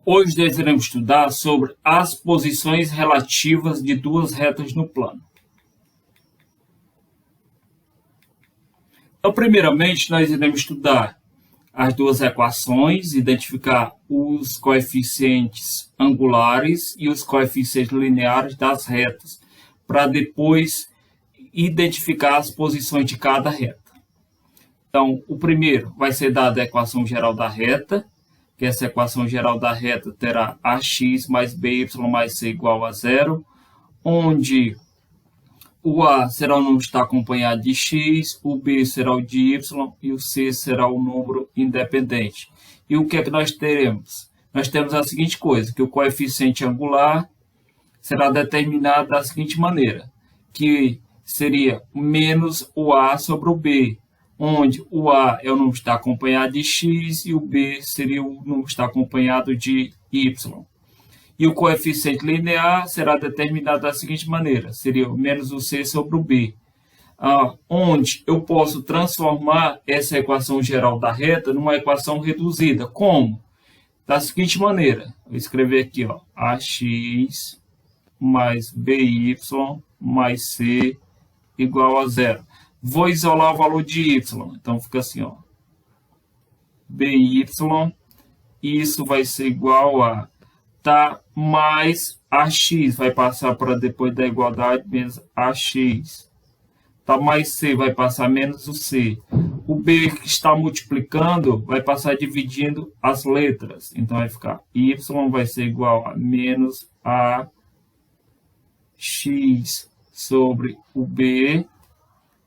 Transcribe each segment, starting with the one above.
Hoje nós iremos estudar sobre as posições relativas de duas retas no plano. Então, primeiramente, nós iremos estudar as duas equações, identificar os coeficientes angulares e os coeficientes lineares das retas, para depois identificar as posições de cada reta. Então, o primeiro vai ser dada a equação geral da reta, que essa equação geral da reta terá ax mais by mais c igual a zero, onde o a será o número que está acompanhado de x, o b será o de y e o c será o número independente. E o que é que nós teremos? Nós temos a seguinte coisa, que o coeficiente angular será determinado da seguinte maneira, que seria menos o a sobre o b, onde o a é o número que está acompanhado de x e o b seria o número que está acompanhado de y. E o coeficiente linear será determinado da seguinte maneira, seria menos o c sobre o b, onde eu posso transformar essa equação geral da reta numa equação reduzida. Como? Da seguinte maneira, vou escrever aqui, ax mais by mais c igual a zero. Vou isolar o valor de y, então fica assim, by, isso vai ser igual a mais ax, vai passar para depois da igualdade, menos ax. Mais c, vai passar menos o c. O b que está multiplicando, vai passar dividindo as letras. Então, vai ficar y vai ser igual a menos ax sobre o b,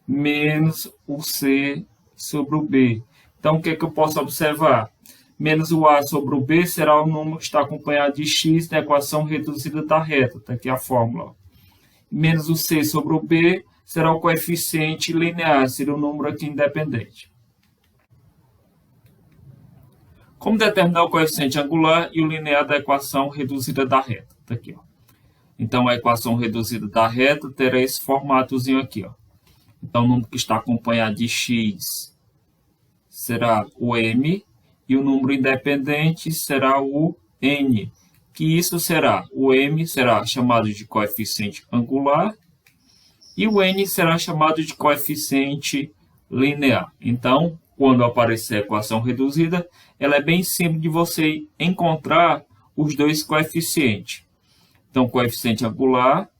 menos o c sobre o b. Então, o que é que eu posso observar? Menos o a sobre o b será o número que está acompanhado de x na equação reduzida da reta. Está aqui a fórmula. Menos o c sobre o b será o coeficiente linear, seria o número aqui independente. Como determinar o coeficiente angular e o linear da equação reduzida da reta? Está aqui. Então, a equação reduzida da reta terá esse formatozinho aqui. Então, o número que está acompanhado de x será o m e o número independente será o n, que isso será, o m será chamado de coeficiente angular e o n será chamado de coeficiente linear. Então, quando aparecer a equação reduzida, ela é bem simples de você encontrar os dois coeficientes. Então, o coeficiente angular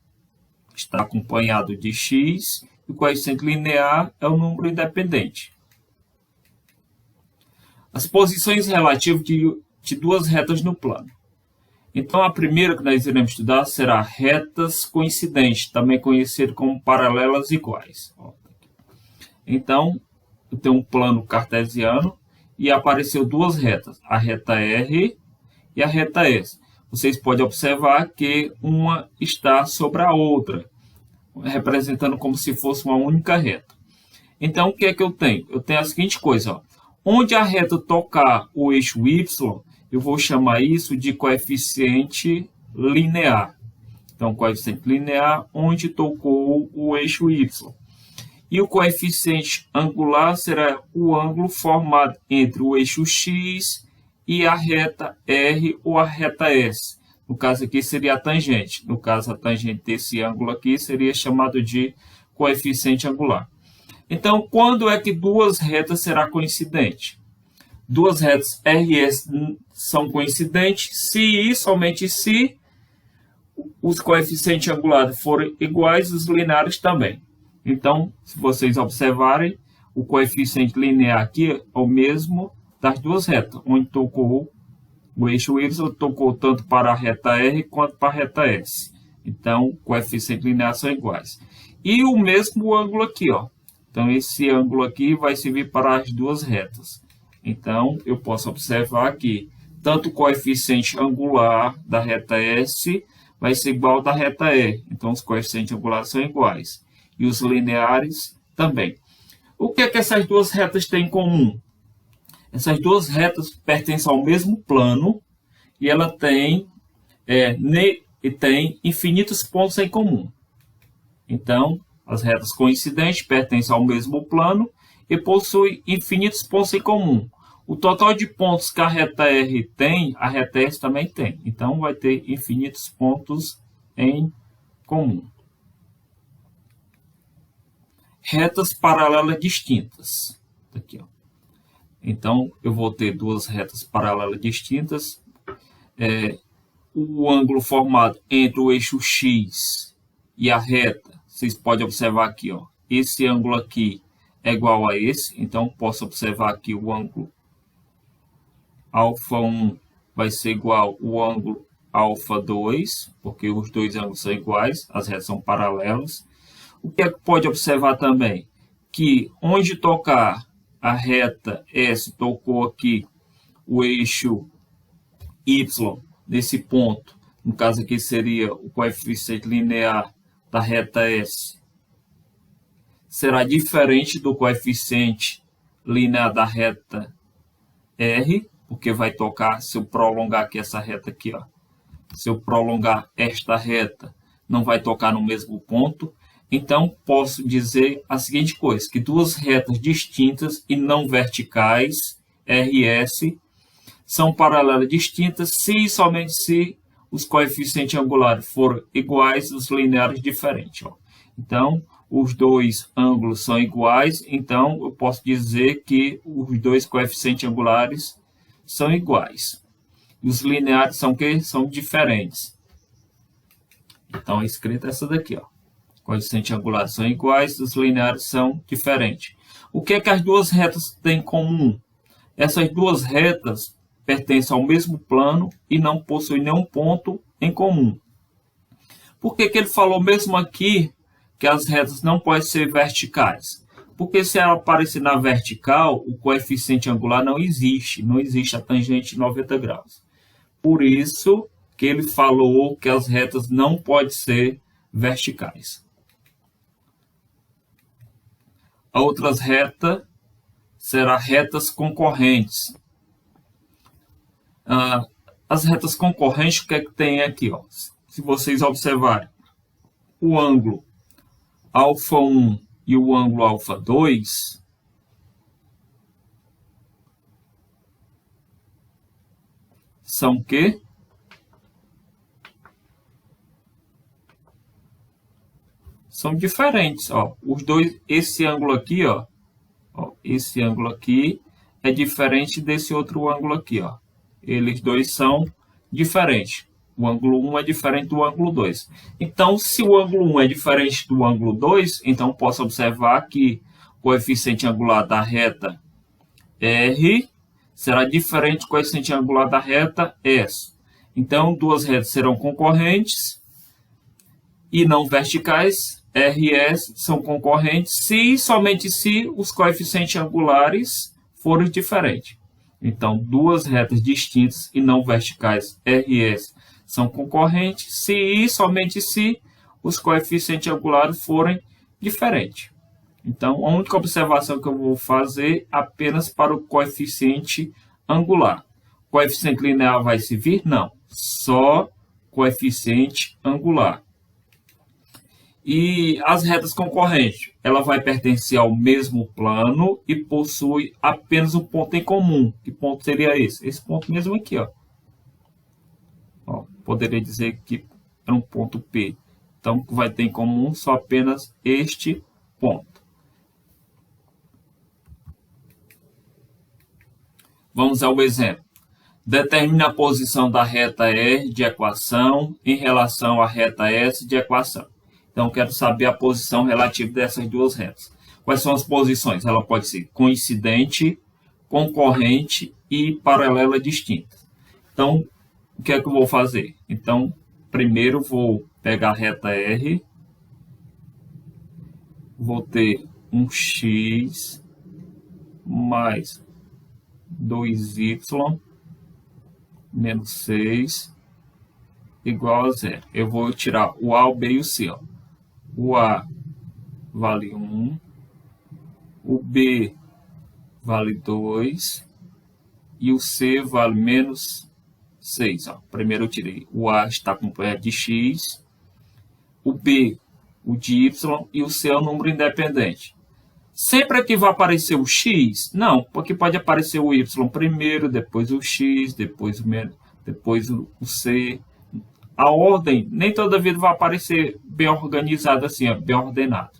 está acompanhado de x e o coeficiente linear é o número independente. As posições relativas de duas retas no plano. Então, a primeira que nós iremos estudar será retas coincidentes, também conhecido como paralelas iguais. Então, eu tenho um plano cartesiano e apareceu duas retas, a reta R e a reta S. Vocês podem observar que uma está sobre a outra, representando como se fosse uma única reta. Então, o que é que eu tenho? Eu tenho a seguinte coisa, onde a reta tocar o eixo y, eu vou chamar isso de coeficiente linear. Então, coeficiente linear onde tocou o eixo y. E o coeficiente angular será o ângulo formado entre o eixo x e a reta R ou a reta S. No caso aqui seria a tangente. No caso, a tangente desse ângulo aqui seria chamado de coeficiente angular. Então, quando é que duas retas serão coincidentes? Duas retas R e S são coincidentes se e somente se os coeficientes angulares forem iguais, os lineares também. Então, se vocês observarem, o coeficiente linear aqui é o mesmo das duas retas, onde tocou o eixo Y, tocou tanto para a reta R quanto para a reta S. Então, coeficientes lineares são iguais. E o mesmo ângulo aqui, Então, esse ângulo aqui vai servir para as duas retas. Então, eu posso observar que tanto o coeficiente angular da reta S vai ser igual ao da reta R. Então, os coeficientes angulares são iguais. E os lineares também. O que é que essas duas retas têm em comum? Essas duas retas pertencem ao mesmo plano e ela tem infinitos pontos em comum. Então, as retas coincidentes pertencem ao mesmo plano e possuem infinitos pontos em comum. O total de pontos que a reta R tem, a reta S também tem. Então, vai ter infinitos pontos em comum. Retas paralelas distintas. Aqui, ó. Então, eu vou ter duas retas paralelas distintas. O ângulo formado entre o eixo X e a reta, vocês podem observar aqui, ó, esse ângulo aqui é igual a esse, então posso observar aqui o ângulo α1 vai ser igual ao ângulo α2, porque os dois ângulos são iguais, as retas são paralelas. O que é que pode observar também? Que onde tocar a reta S, tocou aqui o eixo Y, nesse ponto, no caso aqui seria o coeficiente linear da reta S, será diferente do coeficiente linear da reta R, porque vai tocar, se eu prolongar aqui essa reta aqui, ó, se eu prolongar esta reta, não vai tocar no mesmo ponto. Então, posso dizer a seguinte coisa, que duas retas distintas e não verticais, RS, são paralelas distintas se e somente se os coeficientes angulares forem iguais e os lineares diferentes. Ó. Então, os dois ângulos são iguais, então eu posso dizer que os dois coeficientes angulares são iguais. E os lineares são que são diferentes. Então, a escrita é essa daqui, ó. Coeficientes angulares são iguais, os lineares são diferentes. O que é que as duas retas têm em comum? Essas duas retas pertencem ao mesmo plano e não possuem nenhum ponto em comum. Por que que ele falou mesmo aqui que as retas não podem ser verticais? Porque se ela aparecer na vertical, o coeficiente angular não existe a tangente de 90 graus. Por isso que ele falou que as retas não podem ser verticais. A outra reta será retas concorrentes. As retas concorrentes, o que é que tem aqui? Ó? Se vocês observarem, o ângulo α1 e o ângulo α2 são o quê? São diferentes, ó. Os dois, esse ângulo aqui, ó, esse ângulo aqui é diferente desse outro ângulo aqui, ó. Eles dois são diferentes. O ângulo 1 é diferente do ângulo 2. Então, se o ângulo 1 é diferente do ângulo 2, então posso observar que o coeficiente angular da reta R será diferente do coeficiente angular da reta S. Então, duas retas serão concorrentes e não verticais. R e S são concorrentes se somente se os coeficientes angulares forem diferentes. Então, duas retas distintas e não verticais R e S são concorrentes se e somente se os coeficientes angulares forem diferentes. Então, a única observação que eu vou fazer apenas para o coeficiente angular. O coeficiente linear vai se vir? Não, só coeficiente angular. E as retas concorrentes, ela vai pertencer ao mesmo plano e possui apenas um ponto em comum. Que ponto seria esse? Esse ponto mesmo aqui, ó. Poderia dizer que é um ponto P. Então, vai ter em comum só apenas este ponto. Vamos ao exemplo. Determine a posição da reta R de equação em relação à reta S de equação. Então, quero saber a posição relativa dessas duas retas. Quais são as posições? Ela pode ser coincidente, concorrente e paralela distinta. Então, o que é que eu vou fazer? Então, primeiro vou pegar a reta R, vou ter um x mais 2y menos 6 igual a 0. Eu vou tirar o A, o B e o C. Ó. O A vale 1, o B vale 2 e o C vale menos 6. Ó. Primeiro eu tirei o A está acompanhado de x, o B o de y e o C é o número independente. Sempre aqui vai aparecer o x? Não, porque pode aparecer o y primeiro, depois o x, depois o c. A ordem nem toda vez vai aparecer bem organizada assim, bem ordenado.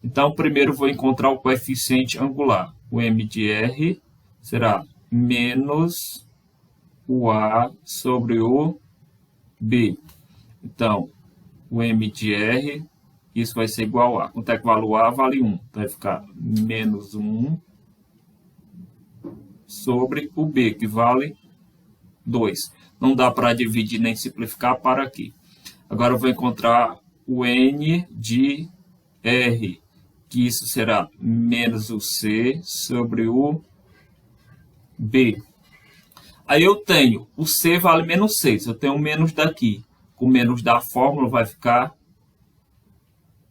Então, primeiro vou encontrar o coeficiente angular. O m de r será menos o a sobre o b. Então, o m de r, isso vai ser igual a... Quanto é que vale o a? Vale 1. Então, vai ficar menos 1 sobre o b, que vale 2. Não dá para dividir nem simplificar para aqui. Agora eu vou encontrar o n de r, que isso será menos o c sobre o b. Aí eu tenho, o c vale menos 6, eu tenho menos daqui. Com menos da fórmula vai ficar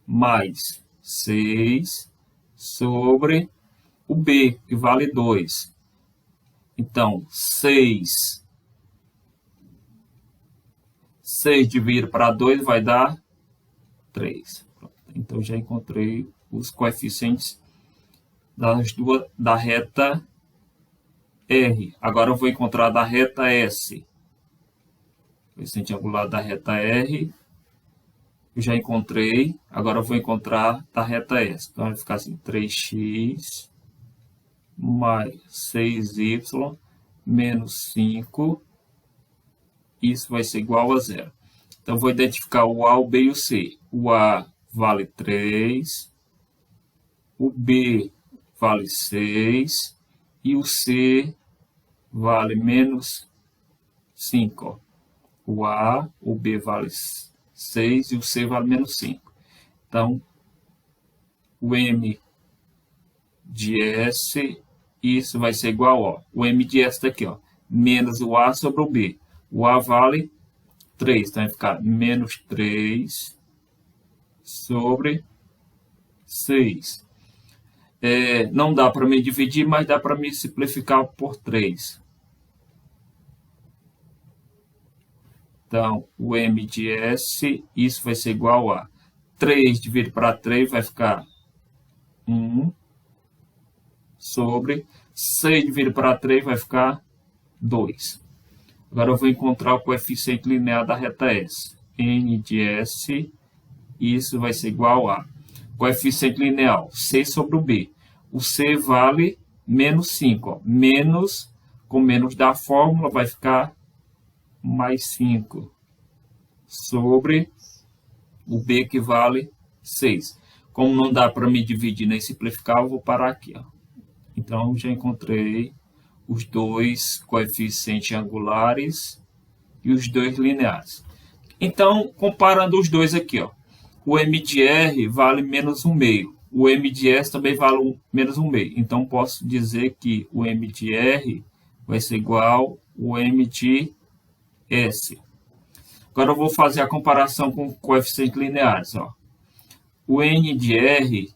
mais 6 sobre o b, que vale 2. Então, 6 dividido para 2 vai dar 3. Então, já encontrei os coeficientes da reta R. Agora eu vou encontrar da reta S. Coeficiente angular da reta R. Eu já encontrei. Agora eu vou encontrar da reta S. Então, vai ficar assim, 3x mais 6y menos 5. Isso vai ser igual a 0. Então, vou identificar o A, o B e o C. O A vale 3. O B vale 6. E o C vale menos 5. O A, o B vale 6 e o C vale menos 5. Então, o M de S, isso vai ser igual, o M de S daqui, menos o A sobre o B. O A vale 3, então vai ficar menos 3 sobre 6. Não dá para me dividir, mas dá para me simplificar por 3. Então, o M de S, isso vai ser igual a 3 dividido para 3 vai ficar 1 sobre 6 dividido para 3 vai ficar 2. Agora eu vou encontrar o coeficiente linear da reta S. N de S, isso vai ser igual a coeficiente linear, C sobre o B. O C vale menos 5. Menos, com menos da fórmula, vai ficar mais 5 sobre o B, que vale 6. Como não dá para me dividir nem simplificar, eu vou parar aqui. Então, já encontrei os dois coeficientes angulares e os dois lineares. Então, comparando os dois aqui, o M de R vale menos 1/2. O M de S também vale menos 1/2. Então, posso dizer que o M de R vai ser igual ao M de S. Agora, eu vou fazer a comparação com coeficientes lineares. O N de R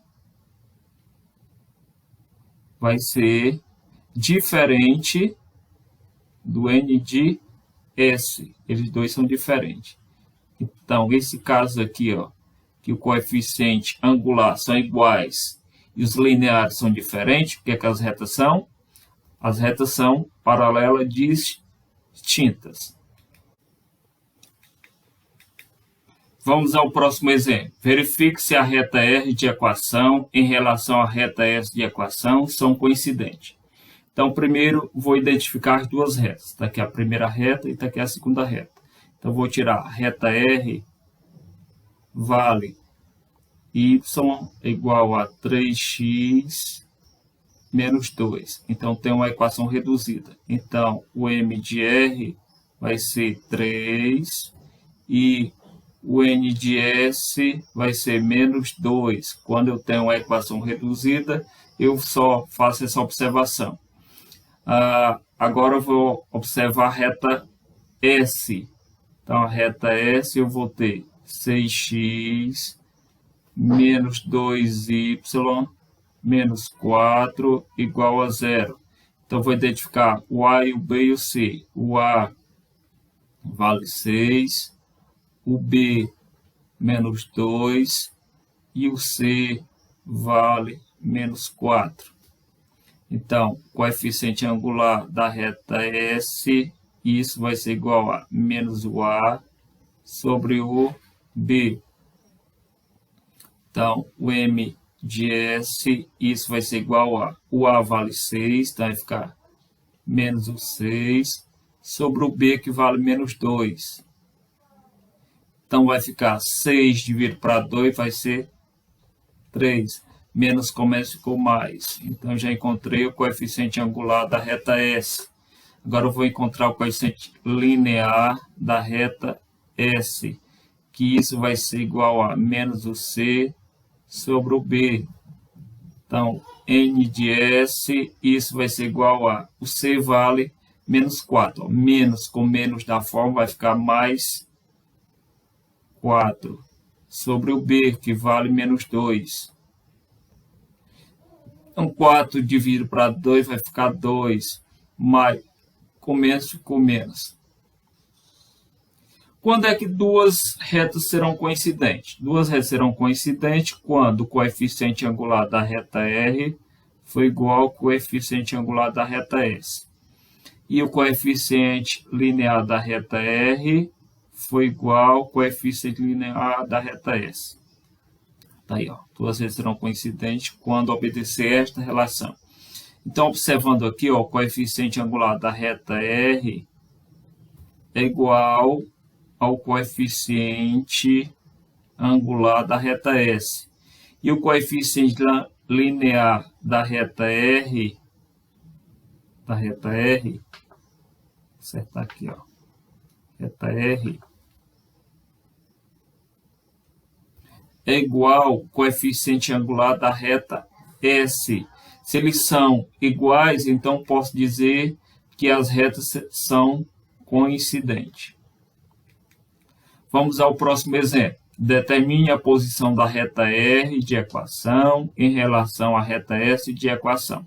vai ser diferente do N de S. Eles dois são diferentes. Então, esse caso aqui, que o coeficiente angular são iguais e os lineares são diferentes, o que é que as retas são? As retas são paralelas distintas. Vamos ao próximo exemplo. Verifique se a reta R de equação em relação à reta S de equação são coincidentes. Então, primeiro, vou identificar as duas retas. Está aqui a primeira reta e está aqui a segunda reta. Então, vou tirar a reta R vale y igual a 3x menos 2. Então, tem uma equação reduzida. Então, o M de R vai ser 3 e o N de S vai ser menos 2. Quando eu tenho uma equação reduzida, eu só faço essa observação. Agora eu vou observar a reta S. Então, a reta S eu vou ter 6x menos 2y menos 4 igual a 0. Então, vou identificar o A, o B e o C. O A vale 6, o B menos 2 e o C vale menos 4. Então, coeficiente angular da reta S, isso vai ser igual a menos o A sobre o B. Então, o M de S, isso vai ser igual a, o A vale 6, então vai ficar menos o 6, sobre o B que vale menos 2. Então, vai ficar 6 dividido para 2, vai ser 3. Menos com menos ficou mais. Então, já encontrei o coeficiente angular da reta S. Agora, eu vou encontrar o coeficiente linear da reta S, que isso vai ser igual a menos o C sobre o B. Então, N de S, isso vai ser igual a, o C vale menos 4. Menos com menos da forma vai ficar mais 4 sobre o B, que vale menos 2. Então, 4 dividido para 2 vai ficar 2, mais com menos ficou menos. Quando é que duas retas serão coincidentes? Duas retas serão coincidentes quando o coeficiente angular da reta R foi igual ao coeficiente angular da reta S. E o coeficiente linear da reta R foi igual ao coeficiente linear da reta S. Tá aí, ó. Duas retas serão coincidentes quando obedecer esta relação. Então, observando aqui, ó, o coeficiente angular da reta R é igual ao coeficiente angular da reta S. E o coeficiente linear da reta R, vou acertar aqui, ó, reta R, é igual ao coeficiente angular da reta S. Se eles são iguais, então posso dizer que as retas são coincidentes. Vamos ao próximo exemplo. Determine a posição da reta R de equação em relação à reta S de equação.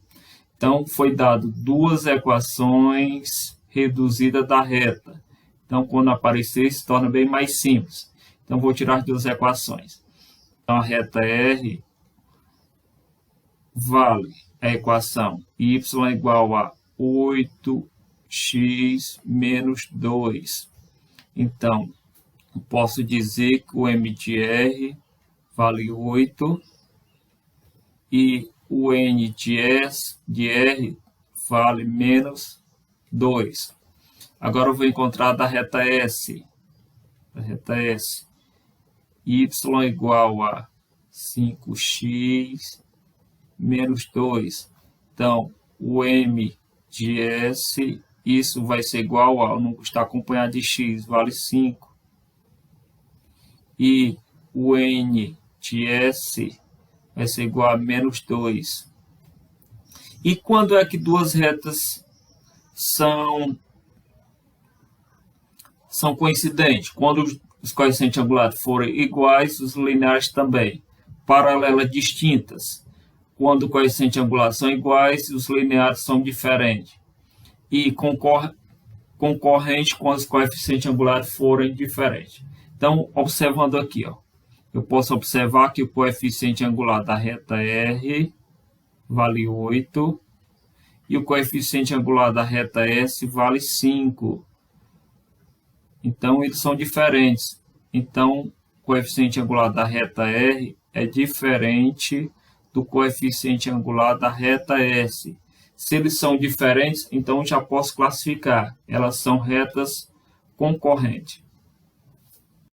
Então, foi dado duas equações reduzidas da reta. Então, quando aparecer, se torna bem mais simples. Então, vou tirar as duas equações. Então, a reta R vale a equação y igual a 8x menos 2. Então, eu posso dizer que o M de R vale 8 e o N de R vale menos 2. Agora eu vou encontrar da reta S. Y igual a 5x menos 2. Então, o M de S, isso vai ser igual a, não está acompanhado de x, vale 5. E o N de S vai ser igual a menos 2. E quando é que duas retas são coincidentes? Quando os coeficientes angulares forem iguais, os lineares também. Paralelas distintas. Quando os coeficientes angulares são iguais, os lineares são diferentes. E concorrente quando os coeficientes angulares forem diferentes. Então, observando aqui, ó, eu posso observar que o coeficiente angular da reta R vale 8 e o coeficiente angular da reta S vale 5. Então, eles são diferentes. Então, o coeficiente angular da reta R é diferente do coeficiente angular da reta S. Se eles são diferentes, então já posso classificar. Elas são retas concorrentes.